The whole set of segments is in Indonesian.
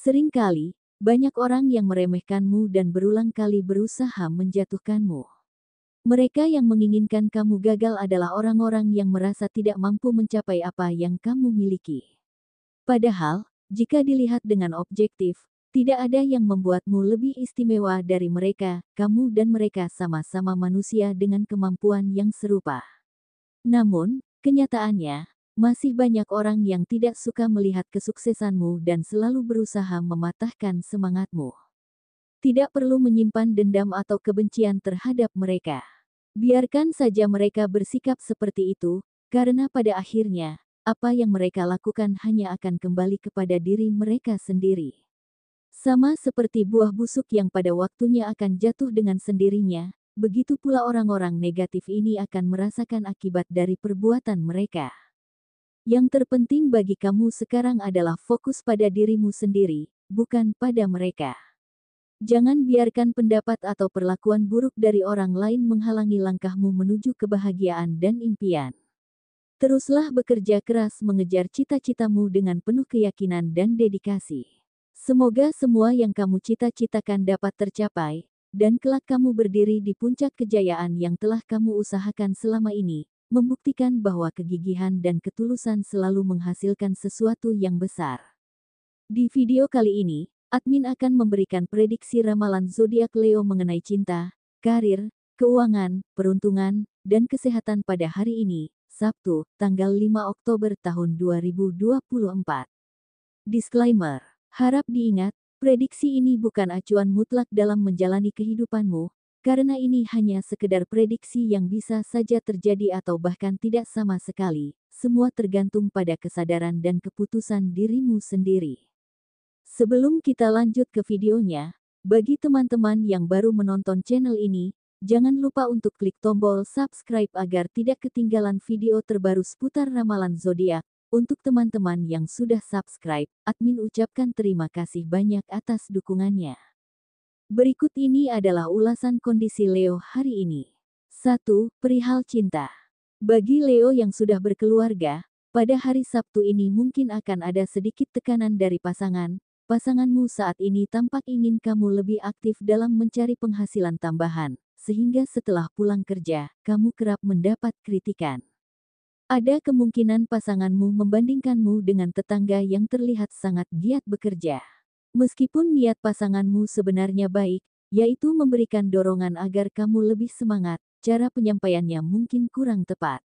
Seringkali, banyak orang yang meremehkanmu dan berulang kali berusaha menjatuhkanmu. Mereka yang menginginkan kamu gagal adalah orang-orang yang merasa tidak mampu mencapai apa yang kamu miliki. Padahal, jika dilihat dengan objektif, tidak ada yang membuatmu lebih istimewa dari mereka. Kamu dan mereka sama-sama manusia dengan kemampuan yang serupa. Namun, kenyataannya, masih banyak orang yang tidak suka melihat kesuksesanmu dan selalu berusaha mematahkan semangatmu. Tidak perlu menyimpan dendam atau kebencian terhadap mereka. Biarkan saja mereka bersikap seperti itu, karena pada akhirnya, apa yang mereka lakukan hanya akan kembali kepada diri mereka sendiri. Sama seperti buah busuk yang pada waktunya akan jatuh dengan sendirinya, begitu pula orang-orang negatif ini akan merasakan akibat dari perbuatan mereka. Yang terpenting bagi kamu sekarang adalah fokus pada dirimu sendiri, bukan pada mereka. Jangan biarkan pendapat atau perlakuan buruk dari orang lain menghalangi langkahmu menuju kebahagiaan dan impian. Teruslah bekerja keras mengejar cita-citamu dengan penuh keyakinan dan dedikasi. Semoga semua yang kamu cita-citakan dapat tercapai, dan kelak kamu berdiri di puncak kejayaan yang telah kamu usahakan selama ini, membuktikan bahwa kegigihan dan ketulusan selalu menghasilkan sesuatu yang besar. Di video kali ini, admin akan memberikan prediksi ramalan zodiak Leo mengenai cinta, karir, keuangan, peruntungan, dan kesehatan pada hari ini, Sabtu, tanggal 5 Oktober tahun 2024. Disclaimer. Harap diingat, prediksi ini bukan acuan mutlak dalam menjalani kehidupanmu, karena ini hanya sekedar prediksi yang bisa saja terjadi atau bahkan tidak sama sekali. Semua tergantung pada kesadaran dan keputusan dirimu sendiri. Sebelum kita lanjut ke videonya, bagi teman-teman yang baru menonton channel ini, jangan lupa untuk klik tombol subscribe agar tidak ketinggalan video terbaru seputar ramalan zodiak. Untuk teman-teman yang sudah subscribe, admin ucapkan terima kasih banyak atas dukungannya. Berikut ini adalah ulasan kondisi Leo hari ini. 1. Perihal cinta. Bagi Leo yang sudah berkeluarga, pada hari Sabtu ini mungkin akan ada sedikit tekanan dari pasangan. Pasanganmu saat ini tampak ingin kamu lebih aktif dalam mencari penghasilan tambahan, sehingga setelah pulang kerja, kamu kerap mendapat kritikan. Ada kemungkinan pasanganmu membandingkanmu dengan tetangga yang terlihat sangat giat bekerja. Meskipun niat pasanganmu sebenarnya baik, yaitu memberikan dorongan agar kamu lebih semangat, cara penyampaiannya mungkin kurang tepat.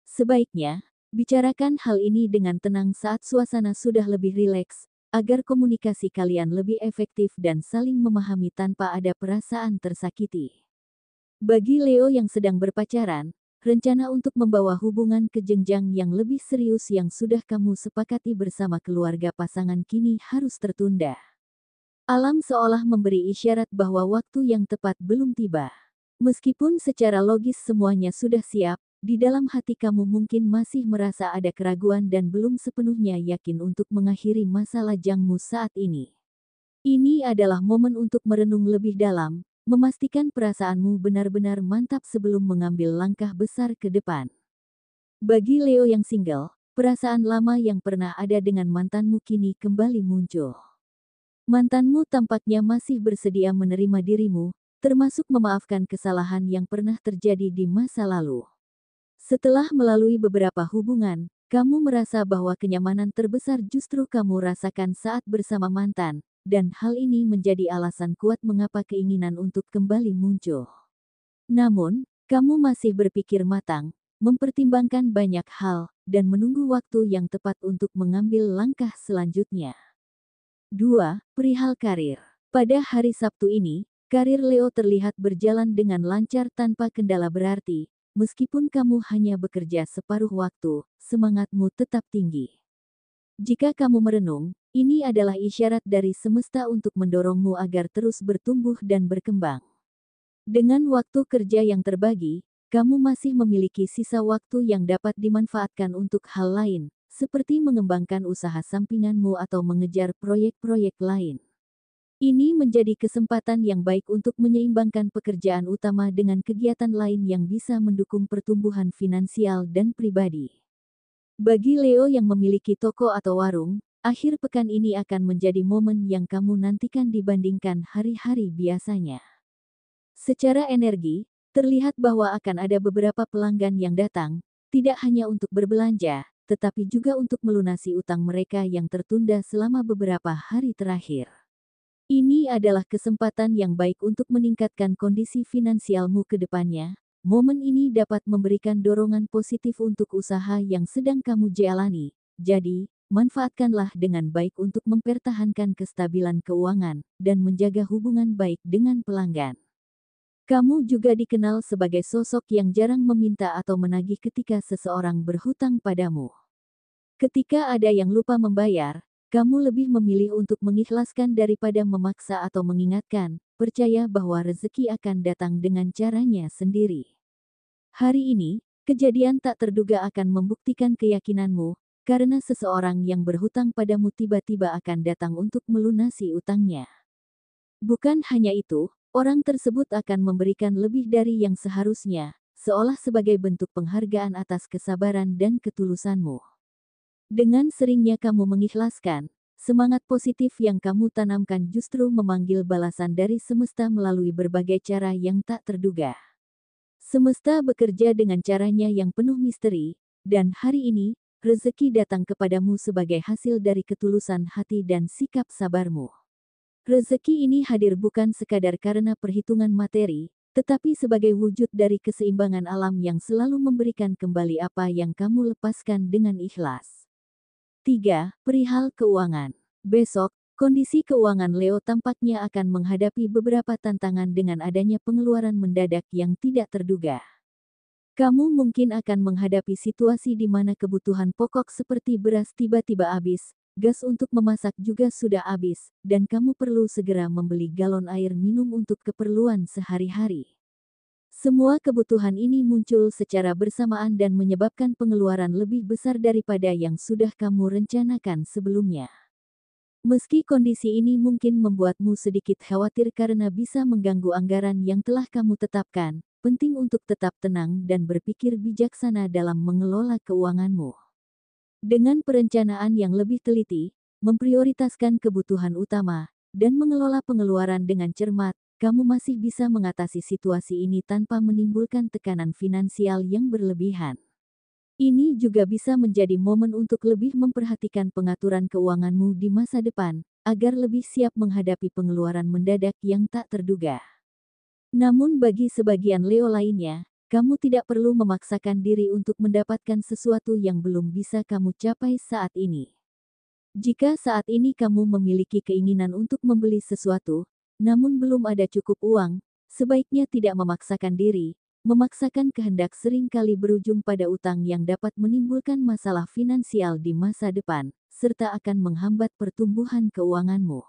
Sebaiknya, bicarakan hal ini dengan tenang saat suasana sudah lebih rileks, agar komunikasi kalian lebih efektif dan saling memahami tanpa ada perasaan tersakiti. Bagi Leo yang sedang berpacaran, rencana untuk membawa hubungan ke jenjang yang lebih serius yang sudah kamu sepakati bersama keluarga pasangan kini harus tertunda. Alam seolah memberi isyarat bahwa waktu yang tepat belum tiba. Meskipun secara logis semuanya sudah siap, di dalam hati kamu mungkin masih merasa ada keraguan dan belum sepenuhnya yakin untuk mengakhiri masa lajangmu saat ini. Ini adalah momen untuk merenung lebih dalam, memastikan perasaanmu benar-benar mantap sebelum mengambil langkah besar ke depan. Bagi Leo yang single, perasaan lama yang pernah ada dengan mantanmu kini kembali muncul. Mantanmu tampaknya masih bersedia menerima dirimu, termasuk memaafkan kesalahan yang pernah terjadi di masa lalu. Setelah melalui beberapa hubungan, kamu merasa bahwa kenyamanan terbesar justru kamu rasakan saat bersama mantan, dan hal ini menjadi alasan kuat mengapa keinginan untuk kembali muncul. Namun, kamu masih berpikir matang, mempertimbangkan banyak hal, dan menunggu waktu yang tepat untuk mengambil langkah selanjutnya. 2. Perihal karir. Pada hari Sabtu ini, karir Leo terlihat berjalan dengan lancar tanpa kendala berarti. Meskipun kamu hanya bekerja separuh waktu, semangatmu tetap tinggi. Jika kamu merenung, ini adalah isyarat dari semesta untuk mendorongmu agar terus bertumbuh dan berkembang. Dengan waktu kerja yang terbagi, kamu masih memiliki sisa waktu yang dapat dimanfaatkan untuk hal lain, seperti mengembangkan usaha sampinganmu atau mengejar proyek-proyek lain. Ini menjadi kesempatan yang baik untuk menyeimbangkan pekerjaan utama dengan kegiatan lain yang bisa mendukung pertumbuhan finansial dan pribadi. Bagi Leo yang memiliki toko atau warung, akhir pekan ini akan menjadi momen yang kamu nantikan dibandingkan hari-hari biasanya. Secara energi, terlihat bahwa akan ada beberapa pelanggan yang datang, tidak hanya untuk berbelanja, tetapi juga untuk melunasi utang mereka yang tertunda selama beberapa hari terakhir. Ini adalah kesempatan yang baik untuk meningkatkan kondisi finansialmu ke depannya. Momen ini dapat memberikan dorongan positif untuk usaha yang sedang kamu jalani. Jadi, manfaatkanlah dengan baik untuk mempertahankan kestabilan keuangan dan menjaga hubungan baik dengan pelanggan. Kamu juga dikenal sebagai sosok yang jarang meminta atau menagih ketika seseorang berhutang padamu. Ketika ada yang lupa membayar, kamu lebih memilih untuk mengikhlaskan daripada memaksa atau mengingatkan. Percaya bahwa rezeki akan datang dengan caranya sendiri. Hari ini, kejadian tak terduga akan membuktikan keyakinanmu, karena seseorang yang berhutang padamu tiba-tiba akan datang untuk melunasi utangnya. Bukan hanya itu, orang tersebut akan memberikan lebih dari yang seharusnya, seolah sebagai bentuk penghargaan atas kesabaran dan ketulusanmu. Dengan seringnya kamu mengikhlaskan, semangat positif yang kamu tanamkan justru memanggil balasan dari semesta melalui berbagai cara yang tak terduga. Semesta bekerja dengan caranya yang penuh misteri, dan hari ini, rezeki datang kepadamu sebagai hasil dari ketulusan hati dan sikap sabarmu. Rezeki ini hadir bukan sekadar karena perhitungan materi, tetapi sebagai wujud dari keseimbangan alam yang selalu memberikan kembali apa yang kamu lepaskan dengan ikhlas. 3. Perihal keuangan. Besok, kondisi keuangan Leo tampaknya akan menghadapi beberapa tantangan dengan adanya pengeluaran mendadak yang tidak terduga. Kamu mungkin akan menghadapi situasi di mana kebutuhan pokok seperti beras tiba-tiba habis, gas untuk memasak juga sudah habis, dan kamu perlu segera membeli galon air minum untuk keperluan sehari-hari. Semua kebutuhan ini muncul secara bersamaan dan menyebabkan pengeluaran lebih besar daripada yang sudah kamu rencanakan sebelumnya. Meski kondisi ini mungkin membuatmu sedikit khawatir karena bisa mengganggu anggaran yang telah kamu tetapkan, penting untuk tetap tenang dan berpikir bijaksana dalam mengelola keuanganmu. Dengan perencanaan yang lebih teliti, memprioritaskan kebutuhan utama, dan mengelola pengeluaran dengan cermat, kamu masih bisa mengatasi situasi ini tanpa menimbulkan tekanan finansial yang berlebihan. Ini juga bisa menjadi momen untuk lebih memperhatikan pengaturan keuanganmu di masa depan, agar lebih siap menghadapi pengeluaran mendadak yang tak terduga. Namun bagi sebagian Leo lainnya, kamu tidak perlu memaksakan diri untuk mendapatkan sesuatu yang belum bisa kamu capai saat ini. Jika saat ini kamu memiliki keinginan untuk membeli sesuatu, namun belum ada cukup uang, sebaiknya tidak memaksakan diri. Memaksakan kehendak sering kali berujung pada utang yang dapat menimbulkan masalah finansial di masa depan, serta akan menghambat pertumbuhan keuanganmu.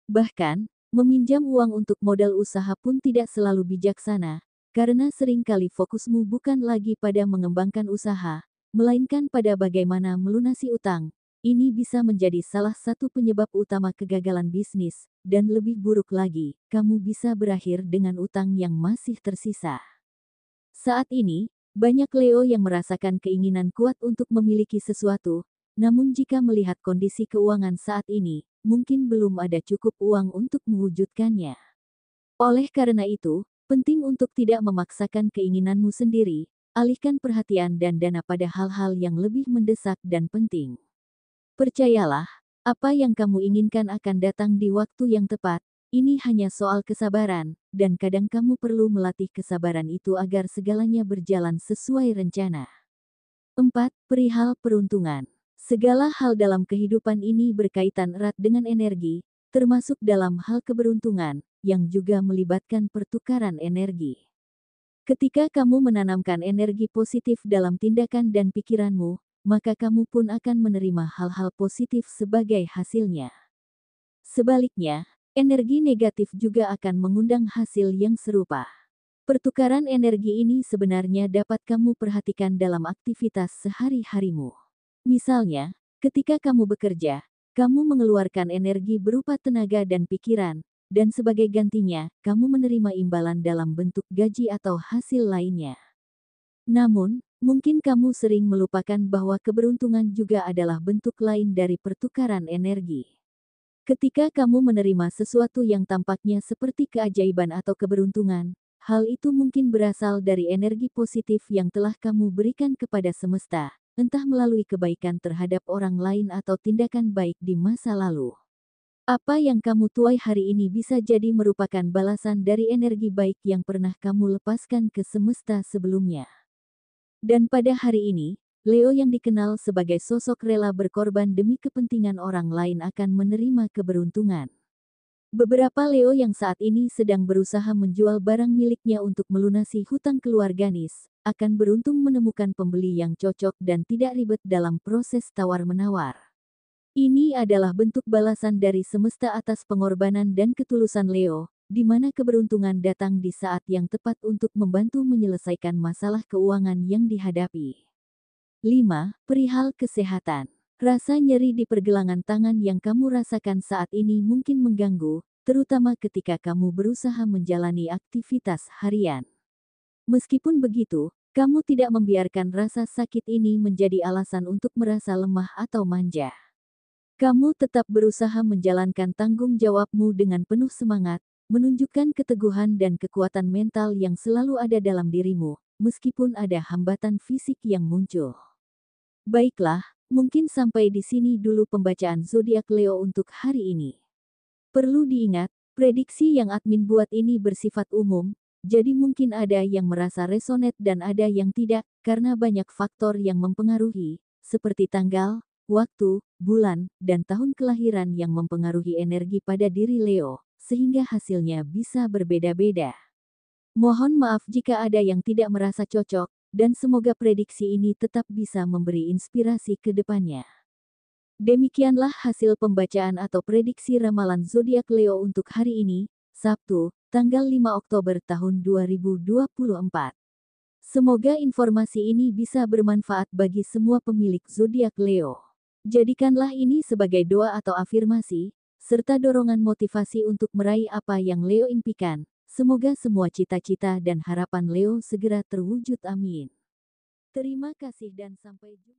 Bahkan, meminjam uang untuk modal usaha pun tidak selalu bijaksana, karena sering kali fokusmu bukan lagi pada mengembangkan usaha, melainkan pada bagaimana melunasi utang. Ini bisa menjadi salah satu penyebab utama kegagalan bisnis, dan lebih buruk lagi, kamu bisa berakhir dengan utang yang masih tersisa. Saat ini, banyak Leo yang merasakan keinginan kuat untuk memiliki sesuatu, namun jika melihat kondisi keuangan saat ini, mungkin belum ada cukup uang untuk mewujudkannya. Oleh karena itu, penting untuk tidak memaksakan keinginanmu sendiri, alihkan perhatian dan dana pada hal-hal yang lebih mendesak dan penting. Percayalah, apa yang kamu inginkan akan datang di waktu yang tepat. Ini hanya soal kesabaran, dan kadang kamu perlu melatih kesabaran itu agar segalanya berjalan sesuai rencana. 4. Perihal peruntungan. Segala hal dalam kehidupan ini berkaitan erat dengan energi, termasuk dalam hal keberuntungan, yang juga melibatkan pertukaran energi. Ketika kamu menanamkan energi positif dalam tindakan dan pikiranmu, maka kamu pun akan menerima hal-hal positif sebagai hasilnya. Sebaliknya, energi negatif juga akan mengundang hasil yang serupa. Pertukaran energi ini sebenarnya dapat kamu perhatikan dalam aktivitas sehari-harimu. Misalnya, ketika kamu bekerja, kamu mengeluarkan energi berupa tenaga dan pikiran, dan sebagai gantinya, kamu menerima imbalan dalam bentuk gaji atau hasil lainnya. Namun, Mungkin kamu sering melupakan bahwa keberuntungan juga adalah bentuk lain dari pertukaran energi. Ketika kamu menerima sesuatu yang tampaknya seperti keajaiban atau keberuntungan, hal itu mungkin berasal dari energi positif yang telah kamu berikan kepada semesta, entah melalui kebaikan terhadap orang lain atau tindakan baik di masa lalu. Apa yang kamu tuai hari ini bisa jadi merupakan balasan dari energi baik yang pernah kamu lepaskan ke semesta sebelumnya. Dan pada hari ini, Leo yang dikenal sebagai sosok rela berkorban demi kepentingan orang lain akan menerima keberuntungan. Beberapa Leo yang saat ini sedang berusaha menjual barang miliknya untuk melunasi hutang keluarganis, akan beruntung menemukan pembeli yang cocok dan tidak ribet dalam proses tawar-menawar. Ini adalah bentuk balasan dari semesta atas pengorbanan dan ketulusan Leo, di mana keberuntungan datang di saat yang tepat untuk membantu menyelesaikan masalah keuangan yang dihadapi. 5. Perihal kesehatan. Rasa nyeri di pergelangan tangan yang kamu rasakan saat ini mungkin mengganggu, terutama ketika kamu berusaha menjalani aktivitas harian. Meskipun begitu, kamu tidak membiarkan rasa sakit ini menjadi alasan untuk merasa lemah atau manja. Kamu tetap berusaha menjalankan tanggung jawabmu dengan penuh semangat, menunjukkan keteguhan dan kekuatan mental yang selalu ada dalam dirimu, meskipun ada hambatan fisik yang muncul. Baiklah, mungkin sampai di sini dulu pembacaan zodiak Leo untuk hari ini. Perlu diingat, prediksi yang admin buat ini bersifat umum, jadi mungkin ada yang merasa resonate dan ada yang tidak, karena banyak faktor yang mempengaruhi, seperti tanggal, waktu, bulan, dan tahun kelahiran yang mempengaruhi energi pada diri Leo, sehingga hasilnya bisa berbeda-beda. Mohon maaf jika ada yang tidak merasa cocok, dan semoga prediksi ini tetap bisa memberi inspirasi ke depannya. Demikianlah hasil pembacaan atau prediksi ramalan zodiak Leo untuk hari ini, Sabtu, tanggal 5 Oktober tahun 2024. Semoga informasi ini bisa bermanfaat bagi semua pemilik zodiak Leo. Jadikanlah ini sebagai doa atau afirmasi, serta dorongan motivasi untuk meraih apa yang Leo impikan. Semoga semua cita-cita dan harapan Leo segera terwujud, amin. Terima kasih dan sampai jumpa.